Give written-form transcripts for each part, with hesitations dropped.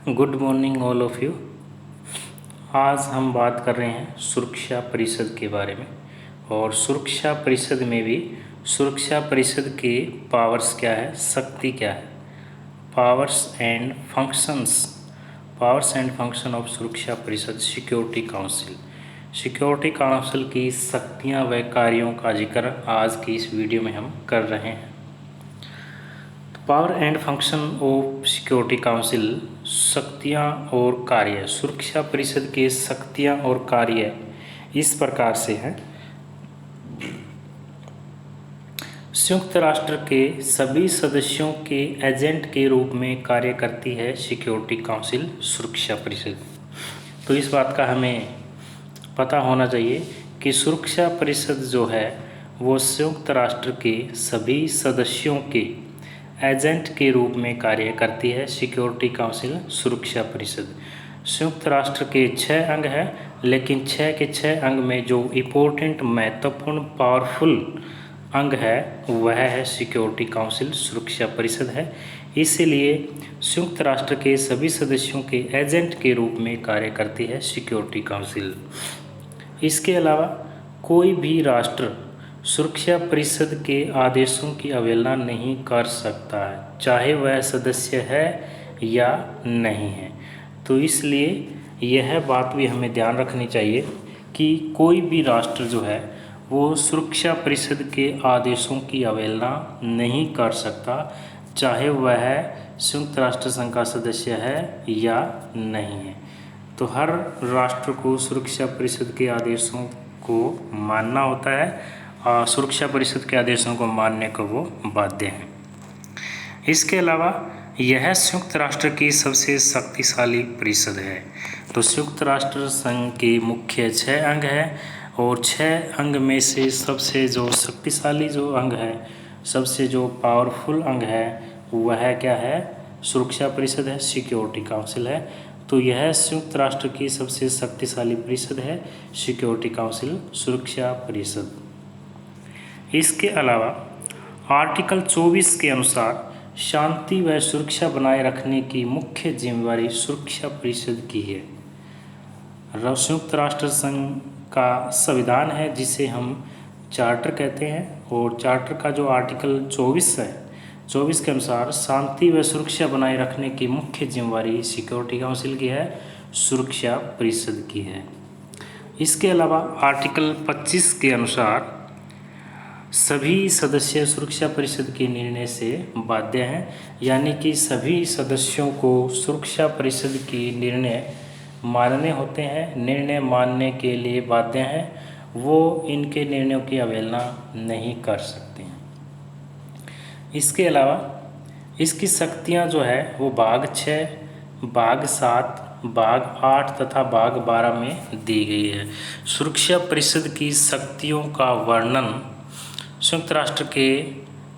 Good morning all of you. आज हम बात कर रहे हैं सुरक्षा परिषद के बारे में। और सुरक्षा परिषद में भी सुरक्षा परिषद के पावर्स क्या है, शक्ति क्या है, पावर्स एंड फंक्शन ऑफ सुरक्षा परिषद सिक्योरिटी काउंसिल। सिक्योरिटी काउंसिल की शक्तियां व कार्यों का जिक्र आज की इस वीडियो में हम कर रहे हैं। Power and function of security council, शक्तियाँ और कार्य। सुरक्षा परिषद के शक्तियाँ और कार्य इस प्रकार से हैं। संयुक्त राष्ट्र के सभी सदस्यों के एजेंट के रूप में कार्य करती है सिक्योरिटी काउंसिल, सुरक्षा परिषद। तो इस बात का हमें पता होना चाहिए कि सुरक्षा परिषद जो है वो संयुक्त राष्ट्र के सभी सदस्यों के एजेंट के रूप में कार्य करती है सिक्योरिटी काउंसिल, सुरक्षा परिषद। संयुक्त राष्ट्र के 6 अंग हैं, लेकिन 6 के 6 अंग में जो इम्पोर्टेंट, महत्वपूर्ण, पावरफुल अंग है वह है सिक्योरिटी काउंसिल, सुरक्षा परिषद है। इसलिए संयुक्त राष्ट्र के सभी सदस्यों के एजेंट के रूप में कार्य करती है सिक्योरिटी काउंसिल। इसके अलावा कोई भी राष्ट्र सुरक्षा परिषद के आदेशों की अवहेलना नहीं कर सकता है, चाहे वह सदस्य है या नहीं है। तो इसलिए यह बात भी हमें ध्यान रखनी चाहिए कि कोई भी राष्ट्र जो है वो सुरक्षा परिषद के आदेशों की अवहेलना नहीं कर सकता, चाहे वह संयुक्त राष्ट्र संघ का सदस्य है या नहीं है। तो हर राष्ट्र को सुरक्षा परिषद के आदेशों को मानना होता है, सुरक्षा परिषद के आदेशों को मानने को वो बाध्य हैं। इसके अलावा यह संयुक्त राष्ट्र की सबसे शक्तिशाली परिषद है। तो संयुक्त राष्ट्र संघ के मुख्य 6 अंग हैं और 6 अंग में से सबसे जो शक्तिशाली जो अंग है, सबसे जो पावरफुल अंग है वह क्या है, सुरक्षा परिषद है, सिक्योरिटी काउंसिल है। तो यह संयुक्त राष्ट्र की सबसे शक्तिशाली परिषद है, सिक्योरिटी काउंसिल, सुरक्षा परिषद। इसके अलावा आर्टिकल 24 के अनुसार शांति व सुरक्षा बनाए रखने की मुख्य जिम्मेदारी सुरक्षा परिषद की है। संयुक्त राष्ट्र संघ का संविधान है जिसे हम चार्टर कहते हैं, और चार्टर का जो आर्टिकल 24 है, 24 के अनुसार शांति व सुरक्षा बनाए रखने की मुख्य जिम्मेदारी सिक्योरिटी काउंसिल की है, सुरक्षा परिषद की है। इसके अलावा आर्टिकल 25 के अनुसार सभी सदस्य सुरक्षा परिषद के निर्णय से बाध्य हैं, यानी कि सभी सदस्यों को सुरक्षा परिषद की निर्णय मानने होते हैं, निर्णय मानने के लिए बाध्य हैं, वो इनके निर्णयों की अवहेलना नहीं कर सकते हैं। इसके अलावा इसकी शक्तियां जो है वो भाग 6, भाग 7, भाग 8 तथा भाग 12 में दी गई है। सुरक्षा परिषद की शक्तियों का वर्णन संयुक्त राष्ट्र के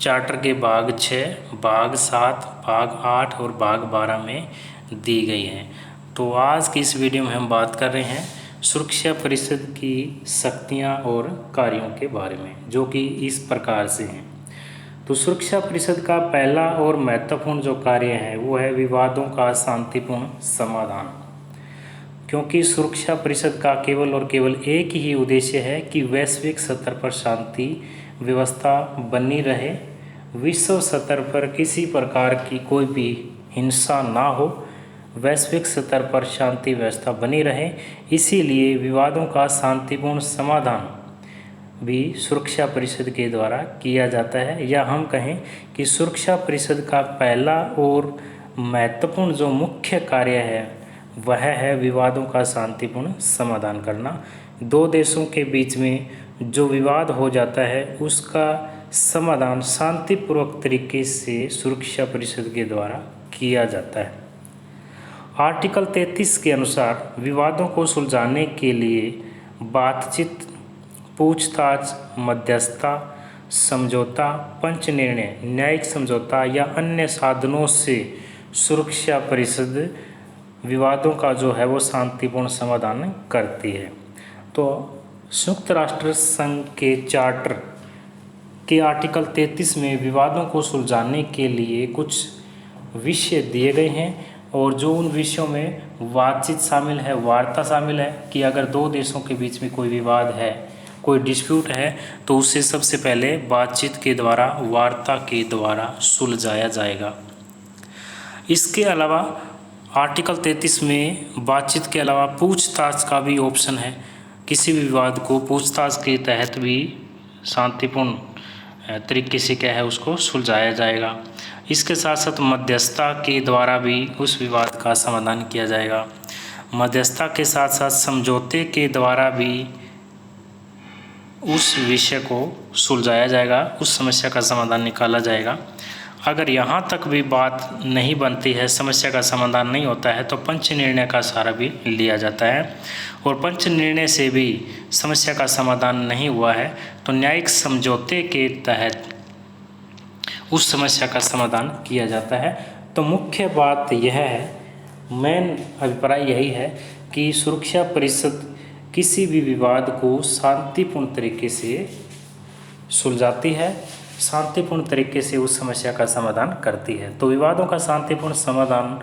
चार्टर के भाग 6, भाग 7, भाग 8 और भाग 12 में दी गई है। तो आज की इस वीडियो में हम बात कर रहे हैं सुरक्षा परिषद की शक्तियां और कार्यों के बारे में, जो कि इस प्रकार से हैं। तो सुरक्षा परिषद का पहला और महत्वपूर्ण जो कार्य है वो है विवादों का शांतिपूर्ण समाधान। क्योंकि सुरक्षा परिषद का केवल और केवल एक ही उद्देश्य है कि वैश्विक स्तर पर शांति व्यवस्था बनी रहे, विश्व स्तर पर किसी प्रकार की कोई भी हिंसा ना हो, वैश्विक स्तर पर शांति व्यवस्था बनी रहे। इसीलिए विवादों का शांतिपूर्ण समाधान भी सुरक्षा परिषद के द्वारा किया जाता है, या हम कहें कि सुरक्षा परिषद का पहला और महत्वपूर्ण जो मुख्य कार्य है वह है विवादों का शांतिपूर्ण समाधान करना। दो देशों के बीच में जो विवाद हो जाता है उसका समाधान शांतिपूर्वक तरीके से सुरक्षा परिषद के द्वारा किया जाता है। आर्टिकल 33 के अनुसार विवादों को सुलझाने के लिए बातचीत, पूछताछ, मध्यस्थता, समझौता, पंच निर्णय, न्यायिक समझौता या अन्य साधनों से सुरक्षा परिषद विवादों का जो है वो शांतिपूर्ण समाधान करती है। तो संयुक्त राष्ट्र संघ के चार्टर के आर्टिकल 33 में विवादों को सुलझाने के लिए कुछ विषय दिए गए हैं, और जो उन विषयों में बातचीत शामिल है, वार्ता शामिल है कि अगर दो देशों के बीच में कोई विवाद है, कोई डिस्प्यूट है, तो उसे सबसे पहले बातचीत के द्वारा, वार्ता के द्वारा सुलझाया जाएगा। इसके अलावा आर्टिकल 33 में बातचीत के अलावा पूछताछ का भी ऑप्शन है। किसी भी विवाद को पूछताछ के तहत भी शांतिपूर्ण तरीके से क्या है उसको सुलझाया जाएगा। इसके साथ साथ मध्यस्थता के द्वारा भी उस विवाद का समाधान किया जाएगा। मध्यस्थता के साथ साथ समझौते के द्वारा भी उस विषय को सुलझाया जाएगा, उस समस्या का समाधान निकाला जाएगा। अगर यहाँ तक भी बात नहीं बनती है, समस्या का समाधान नहीं होता है, तो पंच निर्णय का सहारा भी लिया जाता है। और पंच निर्णय से भी समस्या का समाधान नहीं हुआ है तो न्यायिक समझौते के तहत उस समस्या का समाधान किया जाता है। तो मुख्य बात यह है, मेन अभिप्राय यही है कि सुरक्षा परिषद किसी भी विवाद को शांतिपूर्ण तरीके से सुलझाती है, शांतिपूर्ण तरीके से उस समस्या का समाधान करती है। तो विवादों का शांतिपूर्ण समाधान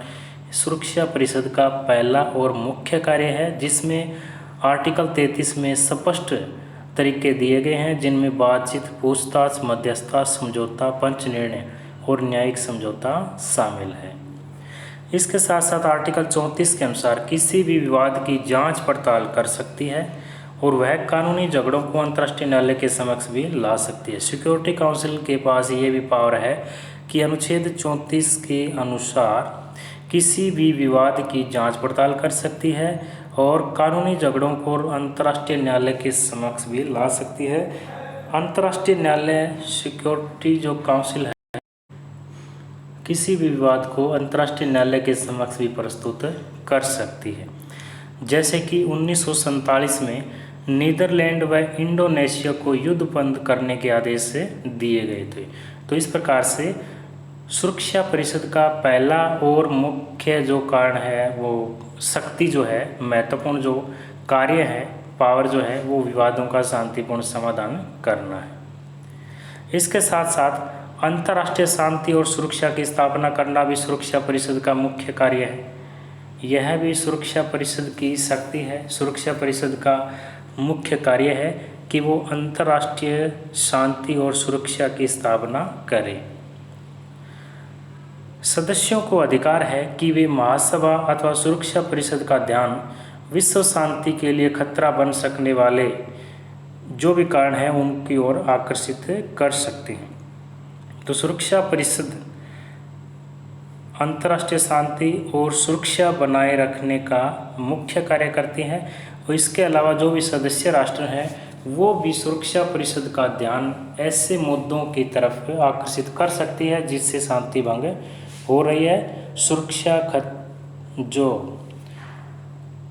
सुरक्षा परिषद का पहला और मुख्य कार्य है, जिसमें आर्टिकल 33 में स्पष्ट तरीके दिए गए हैं, जिनमें बातचीत, पूछताछ, मध्यस्थता, समझौता, पंच निर्णय और न्यायिक समझौता शामिल है। इसके साथ साथ आर्टिकल 34 के अनुसार किसी भी विवाद की जांच पड़ताल कर सकती है और वह कानूनी झगड़ों को अंतर्राष्ट्रीय न्यायालय के समक्ष भी ला सकती है। सिक्योरिटी काउंसिल के पास ये भी पावर है कि अनुच्छेद 34 के अनुसार किसी भी विवाद की जांच पड़ताल कर सकती है और कानूनी झगड़ों को अंतर्राष्ट्रीय न्यायालय के समक्ष भी ला सकती है। अंतर्राष्ट्रीय न्यायालय सिक्योरिटी जो काउंसिल है, किसी भी विवाद को अंतर्राष्ट्रीय न्यायालय के समक्ष भी प्रस्तुत कर सकती है। जैसे कि 1947 में नीदरलैंड व इंडोनेशिया को युद्ध बंद करने के आदेश दिए गए थे। तो इस प्रकार से सुरक्षा परिषद का पहला और मुख्य जो कारण है, वो शक्ति जो है, महत्वपूर्ण जो कार्य है, पावर जो है, वो विवादों का शांतिपूर्ण समाधान करना है। इसके साथ साथ अंतर्राष्ट्रीय शांति और सुरक्षा की स्थापना करना भी सुरक्षा परिषद का मुख्य कार्य है। यह भी सुरक्षा परिषद की शक्ति है। सुरक्षा परिषद का मुख्य कार्य है कि वो अंतर्राष्ट्रीय शांति और सुरक्षा की स्थापना करे। सदस्यों को अधिकार है कि वे महासभा अथवा सुरक्षा परिषद का ध्यान विश्व शांति के लिए खतरा बन सकने वाले जो भी कारण हैं उनकी ओर आकर्षित कर सकते हैं। तो सुरक्षा परिषद अंतर्राष्ट्रीय शांति और सुरक्षा बनाए रखने का मुख्य कार्य करती हैं और इसके अलावा जो भी सदस्य राष्ट्र हैं वो भी सुरक्षा परिषद का ध्यान ऐसे मुद्दों की तरफ आकर्षित कर सकती है जिससे शांति भंग हो रही है, सुरक्षा जो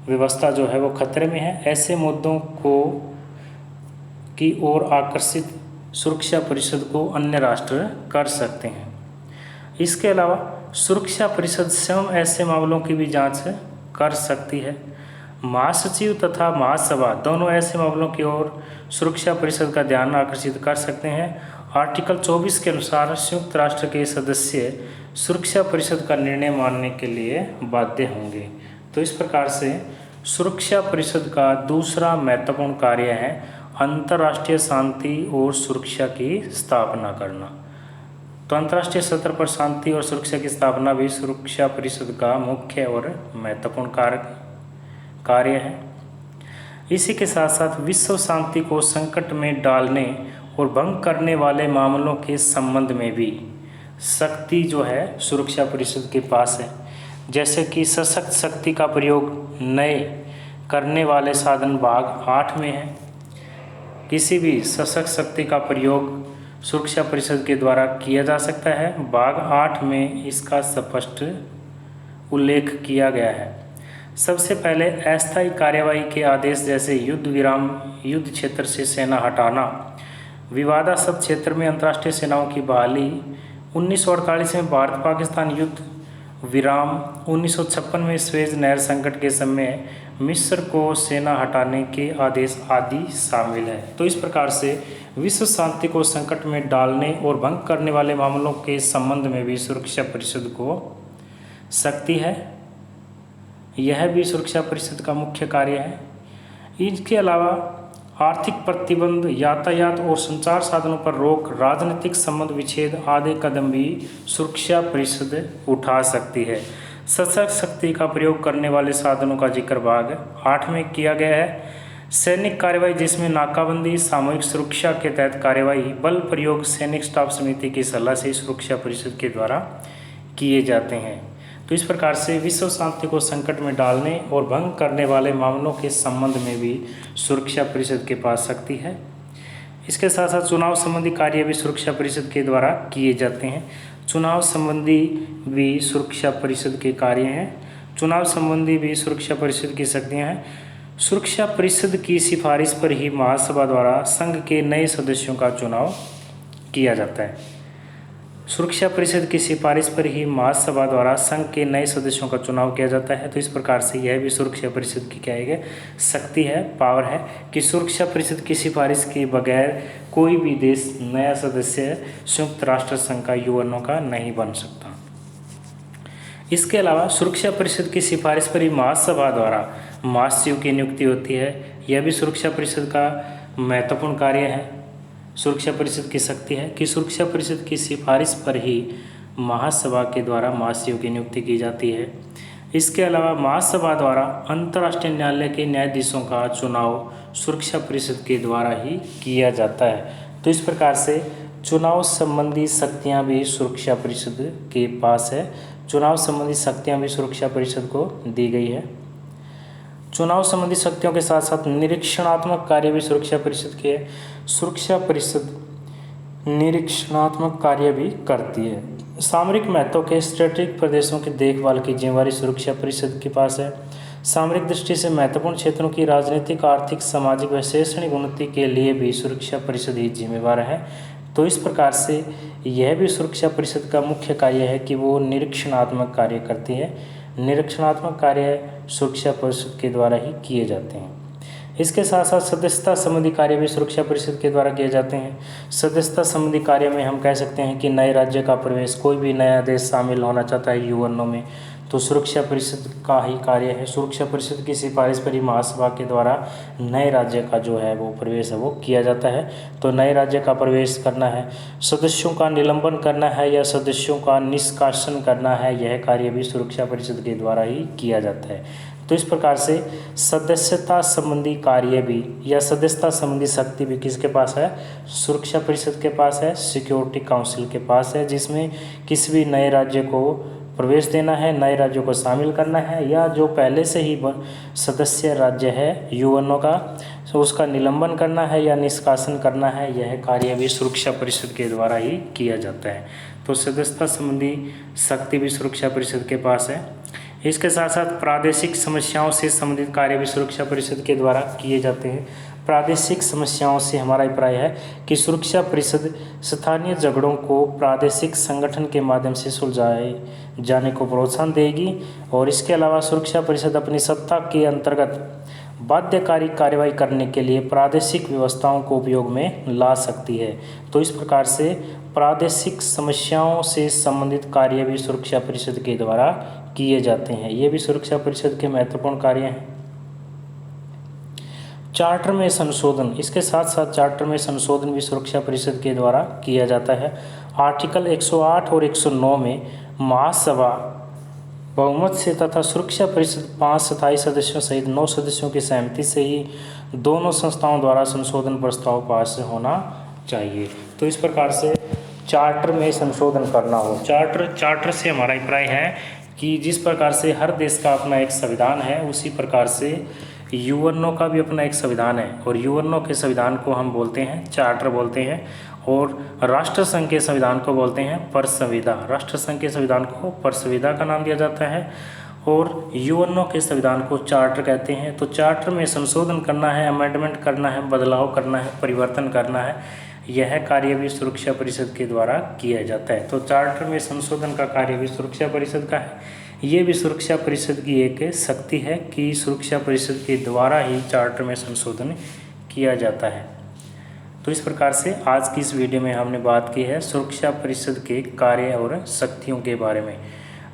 व्यवस्था जो है वो खतरे में है। ऐसे मुद्दों को की ओर आकर्षित सुरक्षा परिषद को अन्य राष्ट्र कर सकते हैं। इसके अलावा सुरक्षा परिषद स्वयं ऐसे मामलों की भी जांच कर सकती है। महासचिव तथा महासभा दोनों ऐसे मामलों की ओर सुरक्षा परिषद का ध्यान आकर्षित कर सकते हैं। आर्टिकल 24 के अनुसार संयुक्त राष्ट्र के सदस्य सुरक्षा परिषद का निर्णय मानने के लिए बाध्य होंगे। तो इस प्रकार से सुरक्षा परिषद का दूसरा महत्वपूर्ण कार्य है अंतर्राष्ट्रीय शांति और सुरक्षा की स्थापना करना। तो अंतर्राष्ट्रीय स्तर पर शांति और सुरक्षा की स्थापना भी सुरक्षा परिषद का मुख्य और महत्वपूर्ण कार्य है। इसी के साथ साथ विश्व शांति को संकट में डालने और भंग करने वाले मामलों के संबंध में भी शक्ति जो है सुरक्षा परिषद के पास है। जैसे कि सशक्त शक्ति का प्रयोग नए करने वाले साधन भाग 8 में है। किसी भी सशक्त शक्ति का प्रयोग सुरक्षा परिषद के द्वारा किया जा सकता है। भाग 8 में इसका स्पष्ट उल्लेख किया गया है। सबसे पहले अस्थायी कार्यवाही के आदेश जैसे युद्ध विराम, युद्ध क्षेत्र से सेना हटाना, विवादास्पद क्षेत्र में अंतर्राष्ट्रीय सेनाओं की बहाली, 1948 में भारत पाकिस्तान युद्ध विराम, 1956 में स्वेज नहर संकट के समय मिस्र को सेना हटाने के आदेश आदि शामिल है। तो इस प्रकार से विश्व शांति को संकट में डालने और भंग करने वाले मामलों के संबंध में भी सुरक्षा परिषद को शक्ति है, यह भी सुरक्षा परिषद का मुख्य कार्य है। इसके अलावा आर्थिक प्रतिबंध, यातायात और संचार साधनों पर रोक, राजनीतिक संबंध विच्छेद आदि कदम भी सुरक्षा परिषद उठा सकती है। सशस्त्र शक्ति का प्रयोग करने वाले साधनों का जिक्र भाग 8 में किया गया है। सैनिक कार्रवाई, जिसमें नाकाबंदी, सामूहिक सुरक्षा के तहत कार्रवाई, बल प्रयोग सैनिक स्टाफ समिति की सलाह से सुरक्षा परिषद के द्वारा किए जाते हैं। तो इस प्रकार से विश्व शांति को संकट में डालने और भंग करने वाले मामलों के संबंध में भी सुरक्षा परिषद के पास शक्ति है। इसके साथ साथ चुनाव संबंधी कार्य भी सुरक्षा परिषद के द्वारा किए जाते हैं। चुनाव संबंधी भी सुरक्षा परिषद के कार्य हैं। चुनाव संबंधी भी सुरक्षा परिषद की शक्तियाँ हैं। सुरक्षा परिषद की सिफारिश पर ही महासभा द्वारा संघ के नए सदस्यों का चुनाव किया जाता है। सुरक्षा परिषद की सिफारिश पर ही महासभा द्वारा संघ के नए सदस्यों का चुनाव किया जाता है। तो इस प्रकार से यह भी सुरक्षा परिषद की क्या है, शक्ति है, पावर है कि सुरक्षा परिषद की सिफारिश के बगैर कोई भी देश नया सदस्य संयुक्त राष्ट्र संघ का यूएनओ का नहीं बन सकता। इसके अलावा सुरक्षा परिषद की सिफारिश पर ही महासभा द्वारा महासचिव की नियुक्ति होती है। यह भी सुरक्षा परिषद का महत्वपूर्ण कार्य है। सुरक्षा परिषद की शक्ति है कि सुरक्षा परिषद की सिफारिश पर ही महासभा के द्वारा महासचिव की नियुक्ति की जाती है। इसके अलावा महासभा द्वारा अंतर्राष्ट्रीय न्यायालय के न्यायाधीशों का चुनाव सुरक्षा परिषद के द्वारा ही किया जाता है। तो इस प्रकार से चुनाव संबंधी शक्तियाँ भी सुरक्षा परिषद के पास है। चुनाव संबंधी शक्तियाँ भी सुरक्षा परिषद को दी गई है। चुनाव संबंधी शक्तियों के साथ साथ निरीक्षणात्मक कार्य भी सुरक्षा परिषद के है। सुरक्षा परिषद निरीक्षणात्मक कार्य भी करती है। सामरिक महत्व के स्ट्रेटेजिक प्रदेशों की देखभाल की जिम्मेवारी सुरक्षा परिषद के पास है। सामरिक दृष्टि से महत्वपूर्ण क्षेत्रों की राजनीतिक, आर्थिक, सामाजिक व शैक्षणिक उन्नति के लिए भी सुरक्षा परिषद ही जिम्मेवार है। तो इस प्रकार से यह भी सुरक्षा परिषद का मुख्य कार्य है कि वो निरीक्षणात्मक कार्य करती है। निरीक्षणात्मक कार्य सुरक्षा परिषद के द्वारा ही किए जाते हैं। इसके साथ साथ सदस्यता संबंधी कार्य भी सुरक्षा परिषद के द्वारा किए जाते हैं। सदस्यता संबंधी कार्य में हम कह सकते हैं कि नए राज्य का प्रवेश, कोई भी नया देश शामिल होना चाहता है यूएनओ में, तो सुरक्षा परिषद का ही कार्य है। सुरक्षा परिषद की सिफारिश पर ही महासभा के द्वारा नए राज्य का जो है वो प्रवेश है वो किया जाता है। तो नए राज्य का प्रवेश करना है, सदस्यों का निलंबन करना है या सदस्यों का निष्कासन करना है, यह कार्य भी सुरक्षा परिषद के द्वारा ही किया जाता है। तो इस प्रकार से सदस्यता संबंधी कार्य भी या सदस्यता संबंधी शक्ति भी किसके पास है, सुरक्षा परिषद के पास है, सिक्योरिटी काउंसिल के पास है, जिसमें किसी भी नए राज्य को प्रवेश देना है, नए राज्यों को शामिल करना है, या जो पहले से ही सदस्य राज्य है यूएनओ का, तो उसका निलंबन करना है या निष्कासन करना है, यह कार्य भी सुरक्षा परिषद के द्वारा ही किया जाता है। तो सदस्यता संबंधी शक्ति भी सुरक्षा परिषद के पास है। इसके साथ साथ प्रादेशिक समस्याओं से संबंधित कार्य भी सुरक्षा परिषद के द्वारा किए जाते हैं। प्रादेशिक समस्याओं से हमारा अभिप्राय है कि सुरक्षा परिषद स्थानीय झगड़ों को प्रादेशिक संगठन के माध्यम से सुलझाए जाने को प्रोत्साहन देगी, और इसके अलावा सुरक्षा परिषद अपनी सत्ता के अंतर्गत बाध्यकारी कार्रवाई करने के लिए प्रादेशिक व्यवस्थाओं को उपयोग में ला सकती है। तो इस प्रकार से प्रादेशिक समस्याओं से संबंधित कार्य भी सुरक्षा परिषद के द्वारा किए जाते हैं। ये भी सुरक्षा परिषद के महत्वपूर्ण कार्य हैं। चार्टर में संशोधन, इसके साथ साथ चार्टर में संशोधन भी सुरक्षा परिषद के द्वारा किया जाता है। आर्टिकल 108 और 109 में महासभा बहुमत से तथा सुरक्षा परिषद 5 स्थायी सदस्यों सहित 9 सदस्यों की सहमति से ही दोनों संस्थाओं द्वारा संशोधन प्रस्ताव पास होना चाहिए। तो इस प्रकार से चार्टर में संशोधन करना हो। चार्टर से हमारा अभिप्राय है कि जिस प्रकार से हर देश का अपना एक संविधान है, उसी प्रकार से यूएनओ का भी अपना एक संविधान है, और यूएनओ के संविधान को हम बोलते हैं चार्टर बोलते हैं, और राष्ट्र संघ के संविधान को बोलते हैं परसंविदा। राष्ट्र संघ के संविधान को परसंविदा का नाम दिया जाता है, और यूएनओ के संविधान को चार्टर कहते हैं। तो चार्टर में संशोधन करना है, अमेंडमेंट करना है, बदलाव करना है, परिवर्तन करना है, यह कार्य भी सुरक्षा परिषद के द्वारा किया जाता है। तो चार्टर में संशोधन का कार्य भी सुरक्षा परिषद का है। ये भी सुरक्षा परिषद की एक शक्ति है कि सुरक्षा परिषद के द्वारा ही चार्टर में संशोधन किया जाता है। तो इस प्रकार से आज की इस वीडियो में हमने बात की है सुरक्षा परिषद के कार्य और शक्तियों के बारे में।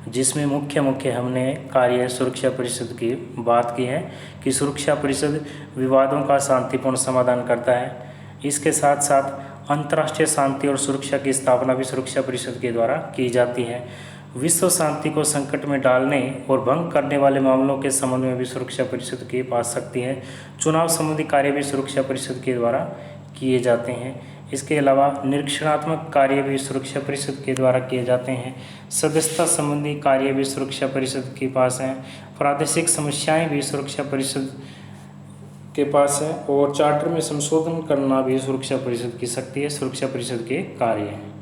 जिसमें मुख्य हमने कार्य सुरक्षा परिषद की बात की है कि सुरक्षा परिषद विवादों का शांतिपूर्ण समाधान करता है। इसके साथ साथ अंतर्राष्ट्रीय शांति और सुरक्षा की स्थापना भी सुरक्षा परिषद के द्वारा की जाती है। विश्व शांति को संकट में डालने और भंग करने वाले मामलों के संबंध में भी सुरक्षा परिषद के पास शक्ति है। चुनाव संबंधी कार्य भी सुरक्षा परिषद के द्वारा किए जाते हैं। इसके अलावा निरीक्षणात्मक कार्य भी सुरक्षा परिषद के द्वारा किए जाते हैं। सदस्यता संबंधी कार्य भी सुरक्षा परिषद के पास हैं। प्रादेशिक समस्याएं भी सुरक्षा परिषद के पास है और चार्टर में संशोधन करना भी सुरक्षा परिषद की शक्ति है, सुरक्षा परिषद के कार्य हैं।